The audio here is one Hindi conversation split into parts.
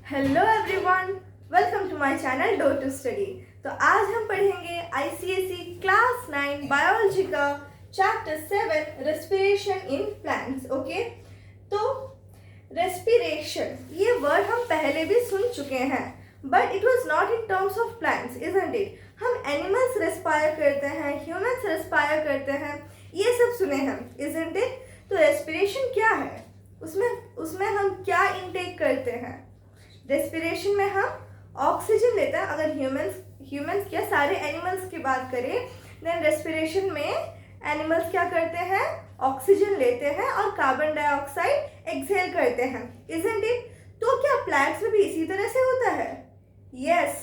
Hello everyone, welcome to my channel do to study. तो आज हम पढ़ेंगे आईसीएसई क्लास 9 बायोलॉजी का chapter 7 respiration in plants. Okay, तो रेस्पिरेशन ये वर्ड हम पहले भी सुन चुके हैं, but it was not in terms of plants, isn't it. हम एनिमल्स रेस्पायर करते हैं, ह्यूमंस रेस्पायर करते हैं, ये सब सुने हैं, इजंट इट। तो रेस्पिरेशन क्या है, उसमें हम क्या इनटेक करते हैं? रेस्पिरेशन में हम ऑक्सीजन लेते हैं। अगर ह्यूमंस क्या सारे एनिमल्स की बात करें, देन रेस्पिरेशन में एनिमल्स क्या करते हैं? ऑक्सीजन लेते हैं और कार्बन डाइऑक्साइड एक्सहेल करते हैं, इजंट इट। तो क्या प्लांट्स में भी इसी तरह से होता है? Yes,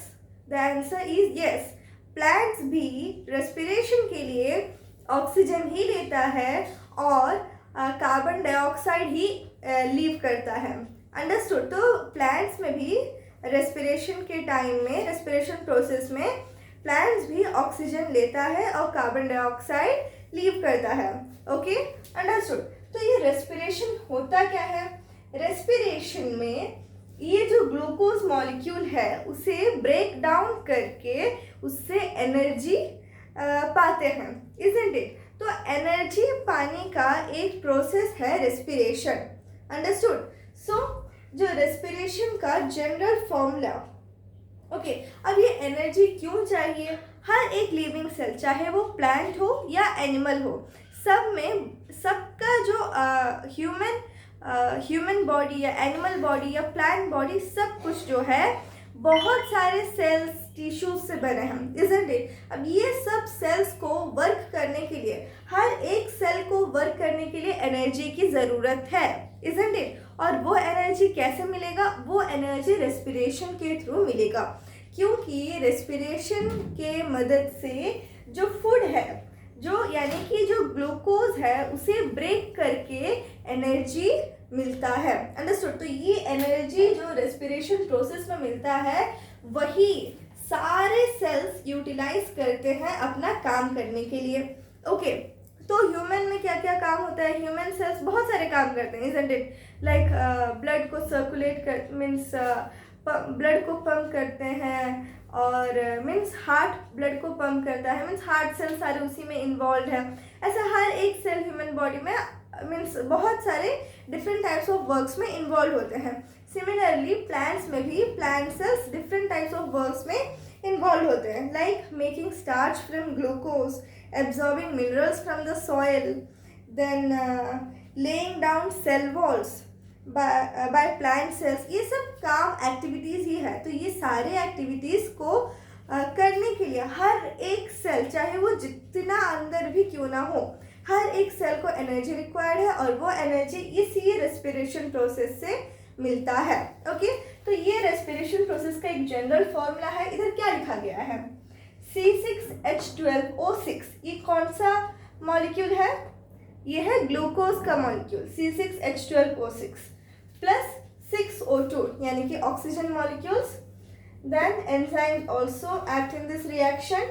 the answer is yes. Plants भी रेस्पिरेशन के लिए ऑक्सीजन ही लेता है और कार्बन डाइऑक्साइड ही लीव करता है। अंडरस्टूड। तो प्लांट्स में भी रेस्पिरेशन के टाइम में, रेस्पिरेशन प्रोसेस में प्लांट्स भी ऑक्सीजन लेता है और कार्बन डाइऑक्साइड लीव करता है। Okay, understood. तो ये रेस्पिरेशन होता क्या है? रेस्पिरेशन में ये जो ग्लूकोज मॉलिक्यूल है उसे ब्रेक डाउन करके उससे एनर्जी पाते हैं, इजंट इट। तो एनर्जी पाने का एक प्रोसेस है रेस्पिरेशन, अंडरस्टूड। सो जो रेस्पिरेशन का जनरल फॉर्मूला, ओके, अब ये एनर्जी क्यों चाहिए? हर एक लिविंग सेल, चाहे वो प्लांट हो या एनिमल हो, सबका जो ह्यूमन बॉडी या एनिमल बॉडी या प्लांट बॉडी, सब कुछ जो है बहुत सारे सेल्स टिश्यूज से बने हैं, इजंट इट। अब ये सब सेल्स को वर्क करने के लिए, हर एक सेल को वर्क करने के लिए एनर्जी की ज़रूरत है, इजंट इट। और वो एनर्जी कैसे मिलेगा? वो एनर्जी रेस्पिरेशन के थ्रू मिलेगा, क्योंकि रेस्पिरेशन के मदद से जो फूड है, जो यानी कि जो ग्लूकोज है, उसे ब्रेक करके एनर्जी मिलता है, अंडरस्टूड। तो ये एनर्जी जो रेस्पिरेशन प्रोसेस में मिलता है, वही सारे सेल्स यूटिलाइज करते हैं अपना काम करने के लिए। ओके, तो ह्यूमन में क्या क्या काम होता है? ह्यूमन सेल्स बहुत सारे काम करते हैं, इजंट इट। लाइक ब्लड को सर्कुलेट कर, मीन्स ब्लड को पंप करते हैं, और मीन्स हार्ट ब्लड को पंप करता है, मीन्स हार्ट सेल सारे उसी में इन्वॉल्व है। ऐसा हर एक सेल ह्यूमन बॉडी में मीन्स बहुत सारे डिफरेंट टाइप्स ऑफ वर्क्स में इन्वॉल्व होते हैं। सिमिलरली प्लांट्स में भी plant cells different types of works में इन्वॉल्व होते हैं, like making starch from glucose, absorbing minerals from the soil, then laying down cell walls by plant cells। ये सब काम एक्टिविटीज़ ही है। तो ये सारे एक्टिविटीज़ को करने के लिए हर एक सेल, चाहे वो जितना अंदर भी क्यों ना हो, हर एक सेल को एनर्जी रिक्वायर्ड है, और वो एनर्जी इसी रेस्पिरेशन प्रोसेस से मिलता है। ओके, तो ये रेस्पिरेशन प्रोसेस का एक जनरल फॉर्मूला है। इधर क्या लिखा गया है? C6H12O6। ये कौन सा मॉलिक्यूल है? ये है ग्लूकोज का मॉलिक्यूल C6H12O6 प्लस 6O2 यानी कि oxygen molecules. Then enzyme also act in this reaction,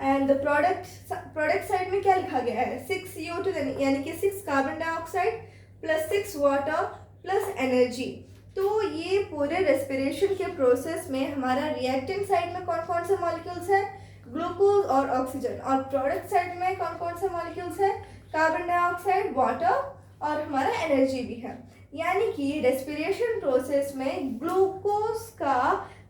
and the product side में क्या लिखा गया है? 6CO2 यानी कि 6 carbon dioxide plus 6 water plus energy. तो ये पूरे रेस्पिरेशन के प्रोसेस में हमारा रिएक्टेंट साइड में कौन कौन से मॉलिक्यूल्स हैं? ग्लूकोज और ऑक्सीजन। और प्रोडक्ट साइड में कौन कौन से मॉलिक्यूल्स हैं? कार्बन डाइऑक्साइड, वाटर और हमारा एनर्जी भी है। यानी कि रेस्पिरेशन प्रोसेस में ग्लूकोज का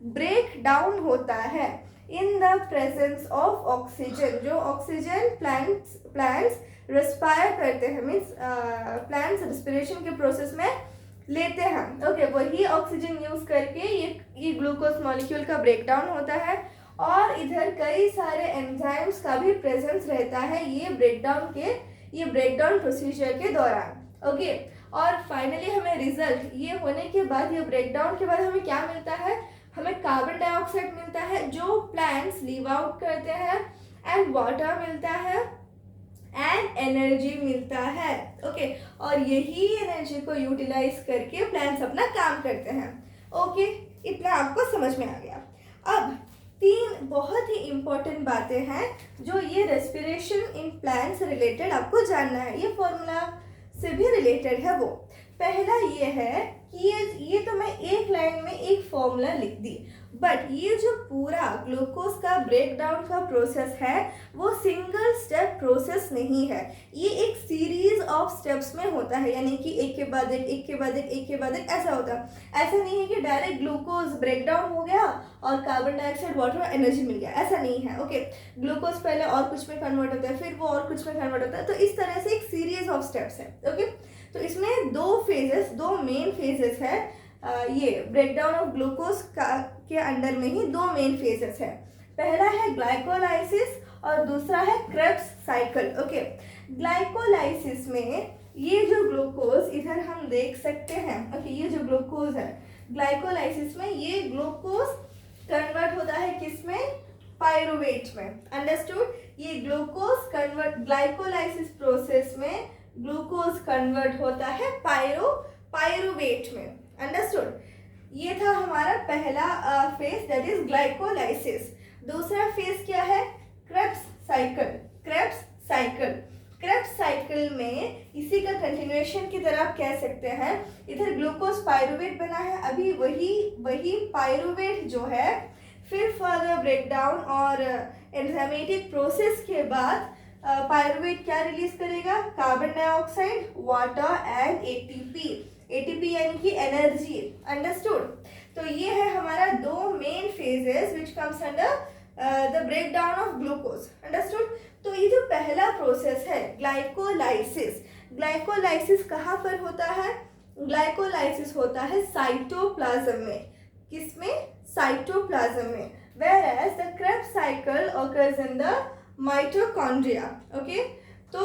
ब्रेक डाउन होता है in the presence of oxygen. जो ऑक्सीजन प्लांट्स रेस्पायर करते हैं, मीन्स प्लांट्स रेस्पिरेशन के प्रोसेस में लेते हैं। ओके, वही ऑक्सीजन यूज करके ये ग्लूकोज मॉलिक्यूल का ब्रेकडाउन होता है, और इधर कई सारे एंजाइम्स का भी प्रेजेंस रहता है ये ब्रेकडाउन प्रोसीजर के दौरान। ओके, और फाइनली हमें रिजल्ट ये होने के बाद, ये ब्रेकडाउन के बाद हमें क्या मिलता है? हमें कार्बन डाइऑक्साइड मिलता है जो प्लांट्स लीव आउट करते हैं, एंड वाटर मिलता है, एंड एनर्जी मिलता है। ओके, और यही एनर्जी को यूटिलाइज करके प्लांट्स अपना काम करते हैं। ओके, इतना आपको समझ में आ गया। अब 3 बहुत ही इंपॉर्टेंट बातें हैं जो ये रेस्पिरेशन इन प्लांट्स से रिलेटेड आपको जानना है, ये फॉर्मूला से भी रिलेटेड है। वो पहला ये है कि ये तो मैं एक लाइन में एक फॉर्मूला लिख दी, बट ये जो पूरा ग्लूकोज का ब्रेकडाउन का प्रोसेस है वो सिंगल स्टेप प्रोसेस नहीं है, ये एक सीरीज ऑफ स्टेप्स में होता है, यानी कि एक के बाद एक, एक के बाद एक, एक के बाद एक, ऐसा होता है। ऐसा नहीं है कि डायरेक्ट ग्लूकोज ब्रेकडाउन हो गया और कार्बन डाइऑक्साइड वाटर में एनर्जी मिल गया, ऐसा नहीं है। ओके, ग्लूकोज पहले और कुछ में कन्वर्ट होता है, फिर वो और कुछ में कन्वर्ट होता है, तो इस तरह से एक सीरीज ऑफ स्टेप्स है। ओके, तो इसमें दो मेन फेजेस है, ये ब्रेकडाउन ऑफ ग्लूकोज के अंडर में ही दो मेन फेजेस है। पहला है ग्लाइकोलाइसिस और दूसरा है क्रेब्स साइकिल। ओके, ग्लाइकोलाइसिस में ये जो ग्लूकोज इधर हम देख सकते हैं, ओके, ये जो ग्लूकोज है ग्लाइकोलाइसिस में, ये ग्लूकोज कन्वर्ट होता है किसमें, पायरुवेट में। अंडरस्टूड, ये ग्लूकोज कन्वर्ट ग्लाइकोलाइसिस प्रोसेस में ग्लूकोज कन्वर्ट होता है पायरुवेट में। अंडरस्टूड, ये था हमारा पहला फेज, दैट इज ग्लाइकोलाइसिस। दूसरा फेज क्या है, क्रेब्स साइकिल में इसी का कंटिन्यूएशन की तरह आप कह सकते हैं। इधर ग्लूकोज पायरुवेट बना है, अभी वही पायरुवेट जो है फिर फर्दर ब्रेकडाउन और एंजाइमेटिक प्रोसेस के बाद पायरुवेट क्या रिलीज करेगा, carbon dioxide, water and ATP यानी कि एनर्जी। अंडरस्टूड, तो ये है हमारा दो main phases which comes under the breakdown of glucose. Understood, तो ये जो पहला प्रोसेस है ग्लाइकोलाइसिस कहाँ पर होता है, ग्लाइकोलाइसिस होता है साइटोप्लाज्म में। किसमें, साइटोप्लाज्म में। whereas the Krebs cycle occurs in the mitochondria. Okay, तो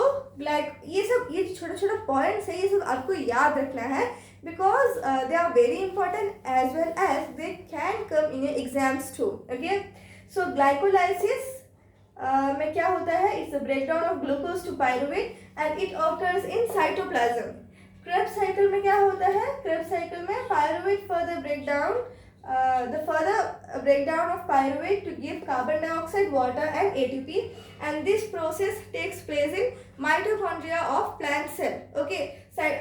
ये छोटा छोटा पॉइंट्स है, ये सब आपको याद रखना है, because they are very important as well as they can come in your exams too. Okay, so glycolysis में क्या होता है, it's a breakdown of glucose to pyruvate and it occurs in cytoplasm. Krebs cycle में क्या होता है, Krebs cycle में pyruvate further breakdown, the further breakdown of pyruvate to give carbon dioxide, water and ATP, and this process takes place in mitochondria of plant cell. Okay,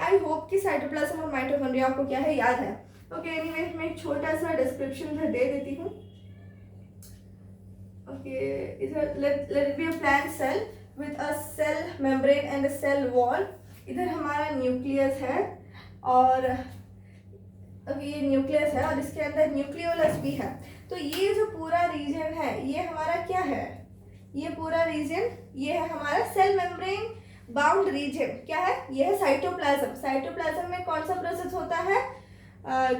I hope कि cytoplasm और mitochondria आपको क्या है, याद है। Okay, anyway मैं एक छोटा सा डिस्क्रिप्शन इधर दे देती हूँ। Okay, इधर let it be a plant cell with a cell membrane and a cell wall। इधर हमारा न्यूक्लियस है और ये न्यूक्लियस है और इसके अंदर न्यूक्लियोलस भी है। तो ये जो पूरा रीजन है ये हमारा क्या है, ये पूरा रीजन ये है हमारा सेल मेम्ब्रेन बाउंड रीजन। क्या है, ये है साइटोप्लाज्म। साइटोप्लाज्म में कौन सा प्रोसेस होता है,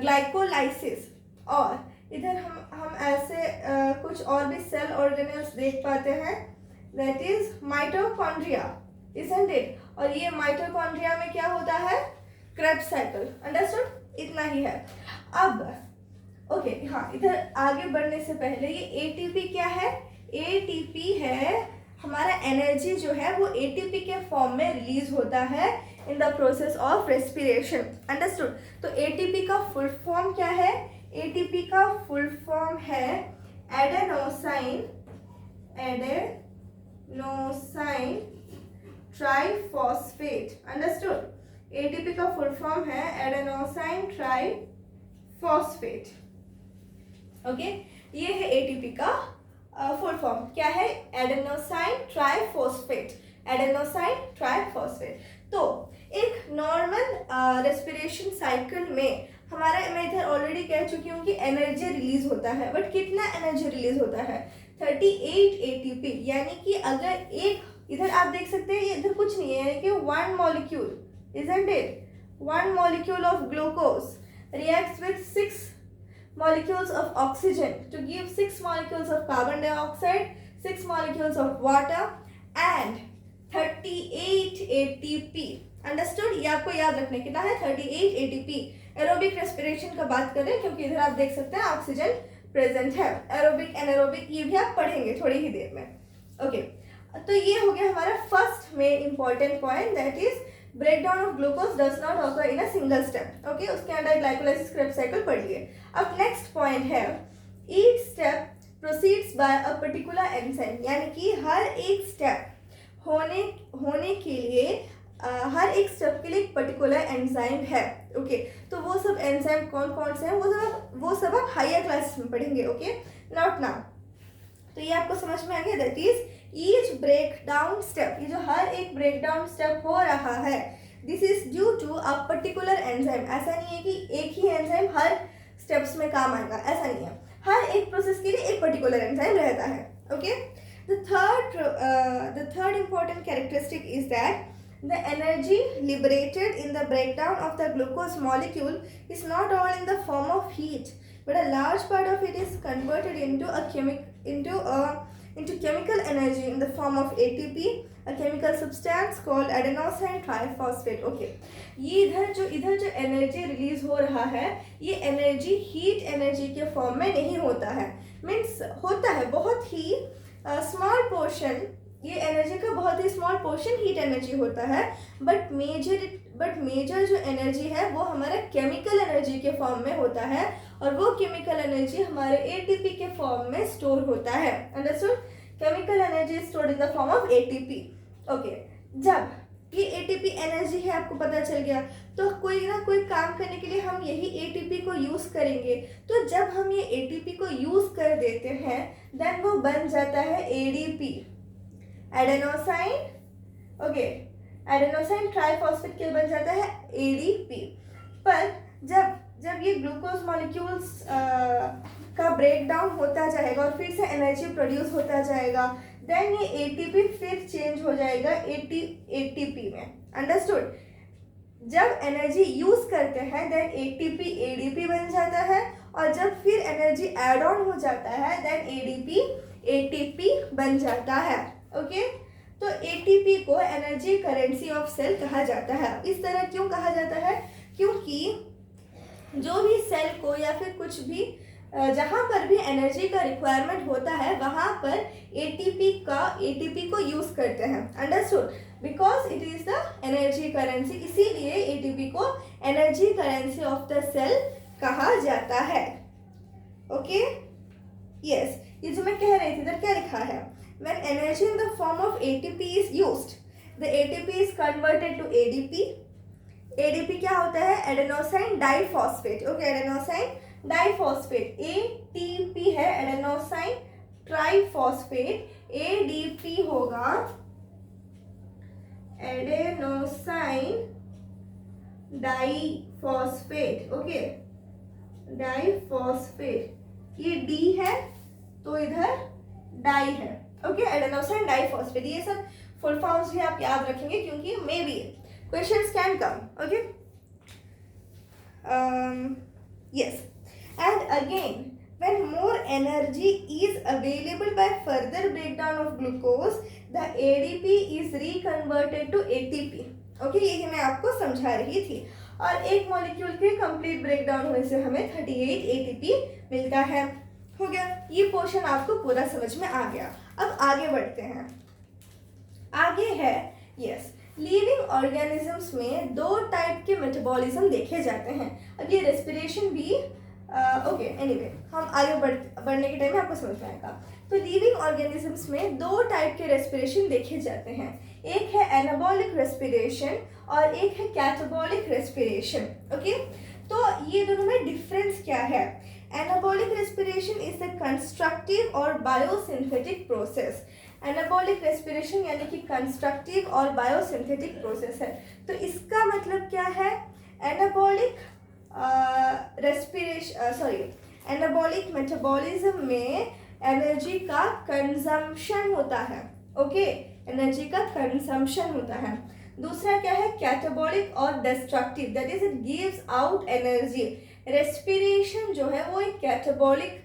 ग्लाइकोलाइसिस। और इधर हम ऐसे कुछ और भी सेल ऑर्गेनेल्स देख पाते हैं, that is mitochondria, isn't it. और ये माइटोकॉन्ड्रिया में क्या होता है, क्रेब्स साइकिल। अंडरस्टूड, इतना ही है। अब ओके, हाँ, इधर आगे बढ़ने से पहले ये एटीपी क्या है, एटीपी है हमारा एनर्जी जो है वो एटीपी के फॉर्म में रिलीज होता है in the process of respiration. Understood, तो एटीपी का फुल फॉर्म क्या है, एटीपी का फुल फॉर्म है एडेनोसाइन ट्राइफॉस्फेट। अंडरस्टूड, एटीपी का फुल फॉर्म है एडेनोसाइन ट्राइफॉस्फेट। ओके, ये है एटीपी का फुल फॉर्म, क्या है, एडेनोसाइन ट्राइफॉस्फेट। तो एक नॉर्मल रेस्पिरेशन साइकिल में हमारा, मैं इधर ऑलरेडी कह चुकी हूँ कि एनर्जी रिलीज होता है, बट कितना एनर्जी रिलीज होता है, 38 एटीपी। यानी कि अगर एक, इधर आप देख सकते हैं ये इधर कुछ नहीं है, यानी कि one molecule, isn't it, one molecule of glucose reacts with 6 molecules of oxygen to give 6 molecules of carbon dioxide, 6 molecules of water and 38 ATP। Understood, ये आपको याद रखने कितना है, 38 ATP। एरोबिक रेस्पिरेशन का बात करें, क्योंकि इधर आप देख सकते हैं ऑक्सीजन प्रेजेंट है। एरोबिक एनारोबिक ये भी आप पढ़ेंगे थोड़ी ही देर में। ओके, तो ये हो गया हमारा first main important point, that is breakdown of glucose does not occur in a single step. Okay, उसके अंदर ग्लाइकोलाइसिस क्रेब्स साइकिल पढ़ लिए। अब नेक्स्ट पॉइंट है, each step proceeds by a particular enzyme, यानी कि हर एक स्टेप होने के लिए हर एक स्टेप के लिए एक पर्टिकुलर एंजाइम है। ओके, तो वो सब एंजाइम कौन कौन से हैं वो सब वो सब आप हायर क्लासेस में पढ़ेंगे, ओके, नॉट नाउ। तो ये आपको समझ में आ गया, that is each break down step, ये जो हर एक ब्रेक डाउन स्टेप हो रहा है, this is due to a particular enzyme. ऐसा नहीं है कि एक ही एंजाइम हर स्टेप्स में काम आएगा, ऐसा नहीं है, हर एक प्रोसेस के लिए एक पर्टिकुलर एंजाइम रहता है, okay. The third important characteristic is that the energy liberated in the breakdown of the glucose molecule is not all in the form of heat, but a large part of it is converted into chemical energy in the form of ATP, a chemical substance called adenosine triphosphate. Okay, ये इधर जो एनर्जी रिलीज हो रहा है, ये एनर्जी हीट एनर्जी के फॉर्म में नहीं होता है, मीन्स होता है बहुत ही स्मॉल पोर्शन, ये एनर्जी का बहुत ही स्मॉल पोर्शन हीट एनर्जी होता है, बट मेजर जो एनर्जी है वो हमारा केमिकल एनर्जी के फॉर्म में होता है, और वो केमिकल एनर्जी हमारे एटीपी के फॉर्म में स्टोर होता है। Understood? Chemical energy stored in the form of ATP. Okay, जब ये एटीपी एनर्जी है आपको पता चल गया, तो कोई ना कोई काम करने के लिए हम यही एटीपी को यूज करेंगे। तो जब हम ये एटीपी को यूज कर देते हैं, देन वो बन जाता है ADP, adenosine, okay, adenosine triphosphate के बन जाता है एडीपी। पर जब ये ग्लूकोज मॉलिक्यूल्स का ब्रेक डाउन होता जाएगा और फिर से एनर्जी प्रोड्यूस होता जाएगा, देन ये एटीपी फिर चेंज हो जाएगा एटीपी में। अंडरस्टूड? जब एनर्जी यूज करते हैं देन एटीपी एडीपी बन जाता है, और जब फिर एनर्जी ऐड ऑन हो जाता है देन एडीपी एटीपी बन जाता है, ओके। तो एटीपी को एनर्जी करेंसी ऑफ सेल कहा जाता है। इस तरह क्यों कहा जाता है? क्योंकि जो भी सेल को या फिर कुछ भी जहाँ पर भी एनर्जी का रिक्वायरमेंट होता है वहाँ पर एटीपी को यूज करते हैं। Understood? Because it is the energy currency, इसीलिए एटीपी को energy currency of the cell कहा जाता है, ओके। यस, ये जो मैं कह रही थी इधर क्या लिखा है, when energy in the form of ATP is used, the ATP is converted to ADP. ADP क्या होता है? Adenosine diphosphate, okay, adenosine diphosphate. ATP है एडेनोसाइन ट्राइफॉस्फेट, ADP होगा एडेनोसाइन डाइफॉस्फेट, ओके, डाइफॉस्फेट। ये D है तो इधर डाई है, ओके, एडेनोसाइन डाइफॉस्फेट। ये सब फुल फॉर्म्स भी आप याद रखेंगे क्योंकि may be questions can come, okay. Yes, and again when more energy is available by further breakdown of glucose, the ADP is reconverted to ATP, okay, यही मैं आपको समझा रही थी। और एक मॉलिक्यूल के कंप्लीट ब्रेकडाउन होने से हमें 38 ATP मिलता है। हो गया, ये पोर्शन आपको पूरा समझ में आ गया। अब आगे बढ़ते हैं। आगे है, यस, लिविंग ऑर्गेनिजम्स में दो टाइप के मेटाबॉलिज्म देखे जाते हैं। अब ये रेस्पिरेशन भी ओके, एनीवे हम आगे बढ़ने के टाइम में आपको समझ में आएगा। तो लिविंग ऑर्गेनिजम्स में दो टाइप के रेस्पिरेशन देखे जाते हैं, एक है एनाबॉलिक रेस्पिरेशन और एक है कैटाबॉलिक रेस्पिरेशन, ओके। तो ये दोनों में डिफरेंस क्या है? Anabolic respiration is a constructive और बायोसिंथेटिक प्रोसेस। एनाबॉलिक रेस्पिरेशन यानी कि कंस्ट्रक्टिव और बायोसिंथेटिक प्रोसेस है। तो इसका मतलब क्या है? एनाबॉलिक एनाबॉलिक मेटाबॉलिज्म में एनर्जी का कंजम्पशन होता है, ओके, एनर्जी का कंजम्पशन होता है। दूसरा क्या है? कैटाबॉलिक और destructive, that is it gives out energy. Respiration जो है वो एक कैटाबॉलिक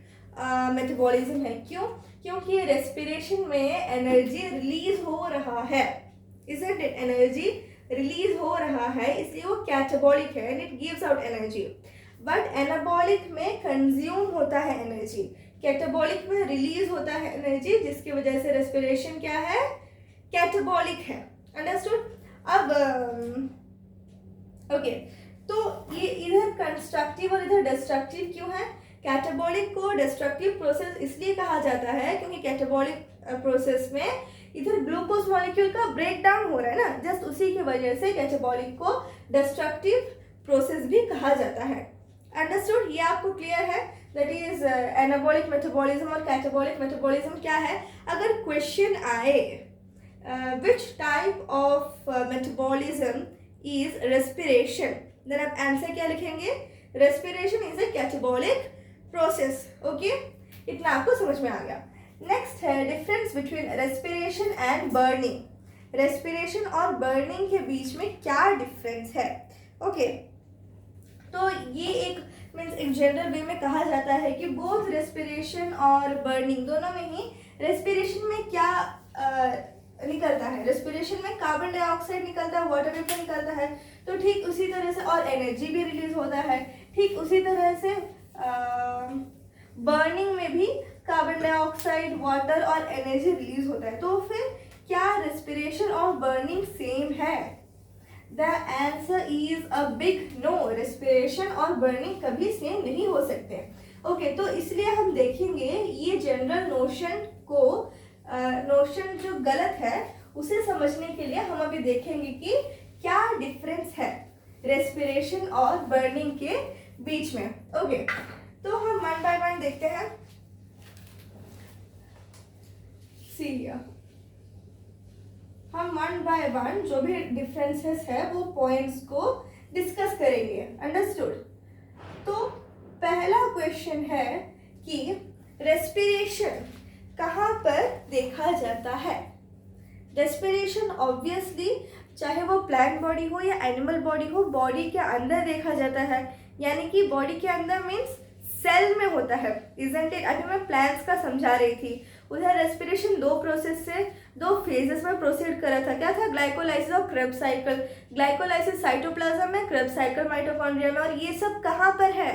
मेटाबॉलिज्म है। क्यों? क्योंकि रेस्पिरेशन में एनर्जी रिलीज हो रहा है, इजंट इट? एनर्जी रिलीज हो रहा है, इसलिए वो कैटाबॉलिक है and it gives out energy. But anabolic में कंज्यूम होता है एनर्जी, कैटाबॉलिक में रिलीज होता है एनर्जी, जिसकी वजह से रेस्पिरेशन क्या है? कैटाबॉलिक है। अंडरस्टूड? अब ओके, तो ये इधर कंस्ट्रक्टिव और इधर डिस्ट्रक्टिव क्यों है? कैटाबॉलिक को डिस्ट्रक्टिव प्रोसेस इसलिए कहा जाता है क्योंकि कैटाबॉलिक प्रोसेस में इधर ग्लूकोज मॉलिक्यूल का ब्रेक डाउन हो रहा है ना, जस्ट उसी की वजह से कैटाबॉलिक को डिस्ट्रक्टिव प्रोसेस भी कहा जाता है। अंडरस्टूड? ये आपको क्लियर है? दैट इज एनाबॉलिक मेटाबॉलिज्म और कैटाबॉलिक मेटाबॉलिज्म क्या है. अगर क्वेश्चन आए which type of metabolism is respiration, then आप आंसर क्या लिखेंगे, respiration is a catabolic process. Okay, इतना आपको समझ में आ गया. नेक्स्ट है difference between respiration and burning. Respiration और बर्निंग के बीच में क्या डिफरेंस है. ओके, तो ये एक मीन्स एक जनरल वे में कहा जाता है कि बोथ रेस्पिरेशन और बर्निंग दोनों में ही, रेस्पिरेशन में क्या निकलता है, रेस्पिरेशन में कार्बन डाइऑक्साइड निकलता है, वाटर वेपर निकलता है, तो ठीक उसी तरह से और एनर्जी भी रिलीज होता है. ठीक उसी तरह से बर्निंग में भी कार्बन डाइऑक्साइड, वाटर और एनर्जी रिलीज होता है. तो फिर क्या रेस्पिरेशन और बर्निंग सेम है? The answer is a big no. Respiration और बर्निंग कभी सेम नहीं हो सकते. ओके, तो इसलिए हम देखेंगे ये जनरल नोशन को, नोशन जो गलत है उसे समझने के लिए हम अभी देखेंगे कि क्या डिफरेंस है रेस्पिरेशन और बर्निंग के बीच में. ओके, तो हम वन बाय वन देखते हैं. सी हम वन बाय वन जो भी डिफरेंसेस है वो पॉइंट्स को डिस्कस करेंगे. अंडरस्टूड. तो पहला क्वेश्चन है कि रेस्पिरेशन कहाँ पर देखा जाता है. रेस्पिरेशन ऑब्वियसली चाहे वो प्लांट बॉडी हो या एनिमल बॉडी हो, बॉडी के अंदर देखा जाता है. यानी कि बॉडी के अंदर मीन्स सेल में होता है. Isn't it? अभी मैं प्लांट्स का समझा रही थी. उधर रेस्पिरेशन दो प्रोसेस से, दो फेजेस में प्रोसीड कर रहा था. क्या था? ग्लाइकोलाइसिस और क्रेब्स साइकिल. ग्लाइकोलाइसिस साइटोप्लाज्म में, क्रेब्स साइकिल माइटोकॉन्ड्रिया में, और ये सब कहाँ पर है?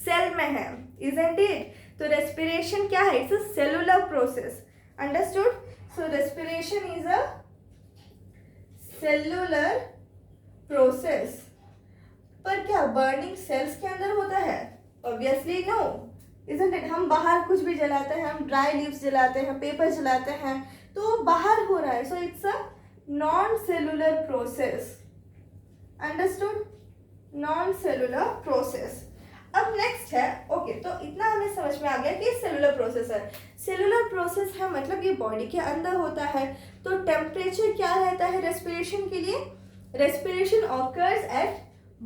सेल में है. Isn't it? तो रेस्पिरेशन क्या है? It's a cellular process. Understood. So respiration is a cellular process. पर क्या बर्निंग सेल्स के अंदर होता है? Obviously no. Isn't it? हम बाहर कुछ भी जलाते हैं, हम ड्राई लीव्स जलाते हैं, पेपर जलाते हैं, तो बाहर हो रहा है. सो it's a non cellular process. Understood? Non cellular process. अब नेक्स्ट है. ओके, तो इतना हमें समझ में आ गया कि सेलुलर प्रोसेस है. सेलुलर प्रोसेस है मतलब ये बॉडी के अंदर होता है. तो टेम्परेचर क्या रहता है रेस्पिरेशन के लिए? Respiration occurs eight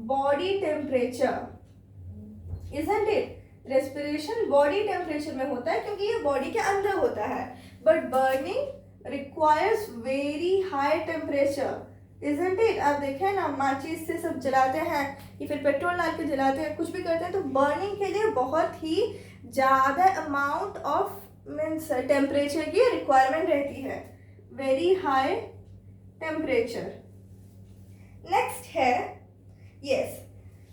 body temperature. Isn't it? Respiration body temperature में होता है क्योंकि ये बॉडी के अंदर होता है. But burning requires very high temperature. Isn't it? आप देखें ना, माचिस से सब जलाते हैं या फिर पेट्रोल डाल के जलाते हैं, कुछ भी करते हैं, तो बर्निंग के लिए बहुत ही ज़्यादा अमाउंट ऑफ मीन्स टेम्परेचर की रिक्वायरमेंट रहती है. Very high temperature. नेक्स्ट है यस,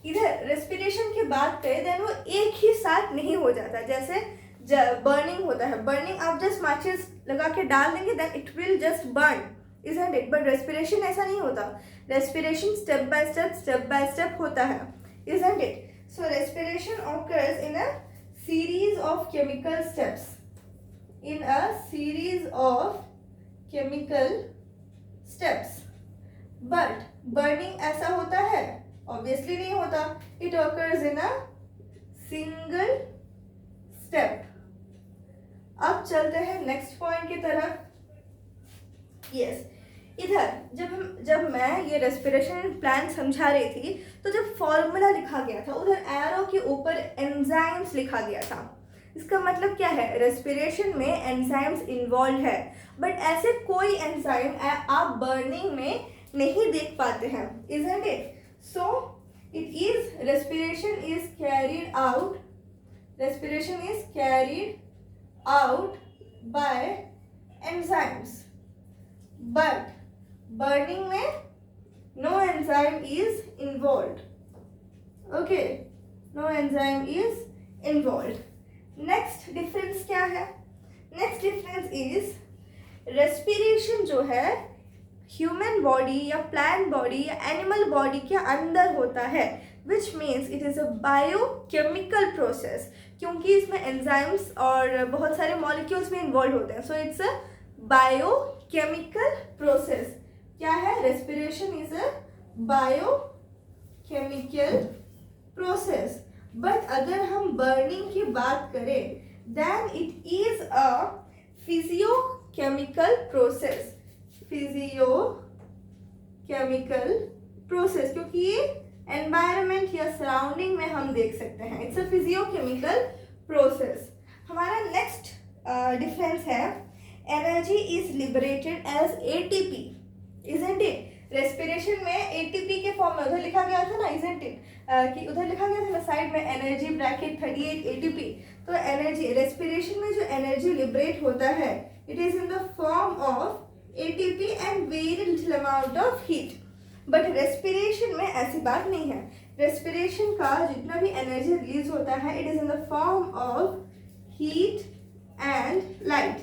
इधर रेस्पिरेशन की बात करें देन वो एक ही साथ नहीं हो जाता. जैसे बर्निंग होता है, बर्निंग आप जस्ट माचिस लगा के डाल देंगे then it will just burn. Isn't it? But respiration ऐसा नहीं होता. रेस्पिरेशन स्टेप बाय स्टेप होता है. Isn't it? So respiration occurs in a series of chemical steps. In a series of chemical steps. But burning ऐसा होता है? ऑब्वियसली नहीं होता. It occurs in a single step. अब चलते हैं नेक्स्ट पॉइंट की तरफ. यस, इधर जब मैं ये रेस्पिरेशन प्लान समझा रही थी तो जब फॉर्मूला लिखा गया था उधर एरो के ऊपर एंजाइम्स लिखा गया था. इसका मतलब क्या है? रेस्पिरेशन में एंजाइम्स इन्वॉल्व है. बट ऐसे कोई एंजाइम आप बर्निंग में नहीं देख पाते हैं. Isn't it? So it is respiration is carried out by enzymes, but burning में no enzyme is involved. Okay, no enzyme is involved. Next difference क्या है? Next difference is respiration जो है ह्यूमन बॉडी या प्लांट बॉडी या एनिमल बॉडी के अंदर होता है, which means it is a biochemical process. क्योंकि इसमें एंजाइम्स और बहुत सारे मॉलिक्यूल्स भी इन्वॉल्व होते हैं. So it's a biochemical process. क्या है? Respiration is a biochemical process. But अगर हम बर्निंग की बात करें then it is a physiochemical process, physiochemical process, क्योंकि ये एनवायरनमेंट या सराउंडिंग में हम देख सकते हैं। It's a physiochemical process. हमारा नेक्स्ट डिफरेंस है energy is liberated as ATP, isn't it? Respiration में एटीपी के फॉर्म में उधर लिखा गया था ना, इजंट इट, कि उधर लिखा गया था ना साइड में एनर्जी ब्रैकेट 38 एटीपी। तो एनर्जी रेस्पिरेशन में जो एनर्जी लिबरेट होता है it is in the form of ATP and very little amount of heat. But respiration में ऐसी बात नहीं है। रेस्पिरेशन का जितना भी एनर्जी रिलीज होता है it is in the form of heat and light.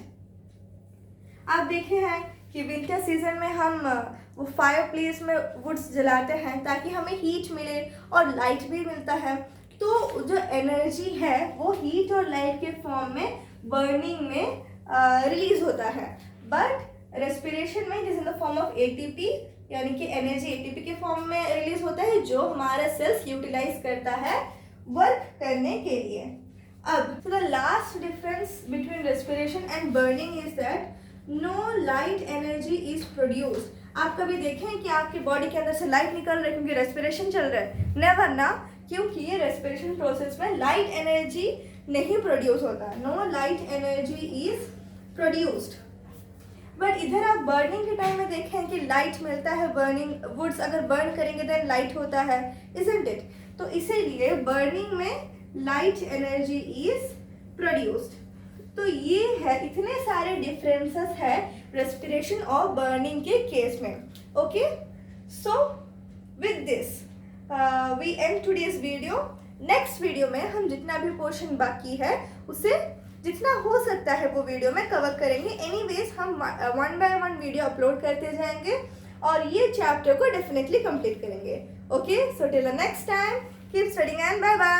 आप देखे हैं कि विंटर सीजन में हम वो फायर प्लेस में वुड्स जलाते हैं ताकि हमें हीट मिले और लाइट भी मिलता है। तो जो एनर्जी है वो हीट और लाइट के फॉर्म में बर्निंग में रिलीज होता है। बट रेस्पिरेशन में it is in the form of ATP, यानी कि एनर्जी एटीपी के फॉर्म में रिलीज होता है जो हमारा सेल्स यूटिलाइज करता है वर्क करने के लिए। अब the last difference between respiration and burning is that no light energy is produced. आप कभी देखें कि आपकी बॉडी के अंदर से लाइट निकल रहा है क्योंकि रेस्पिरेशन चल रहा है? नेवर ना, क्योंकि ये रेस्पिरेशन प्रोसेस में लाइट एनर्जी नहीं प्रोड्यूस होता। No light energy is produced. But इधर आप बर्निंग के टाइम में देखें कि लाइट मिलता है, बर्निंग वुड्स अगर बर्न करेंगे देन लाइट होता है, इजंट इट? तो इसीलिए बर्निंग में लाइट एनर्जी इज प्रोड्यूस्ड। तो ये है, इतने सारे डिफरेंसेस है रेस्पिरेशन और बर्निंग के केस में। Okay, so with this we end today's video. Next video में हम जितना भी पोर्शन बाकी है उसे जितना हो सकता है वो वीडियो में कवर करेंगे। एनीवेज हम 1 बाय 1 वीडियो अपलोड करते जाएंगे और ये चैप्टर को डेफिनेटली कंप्लीट करेंगे। Okay, so till the next time keep studying and bye bye.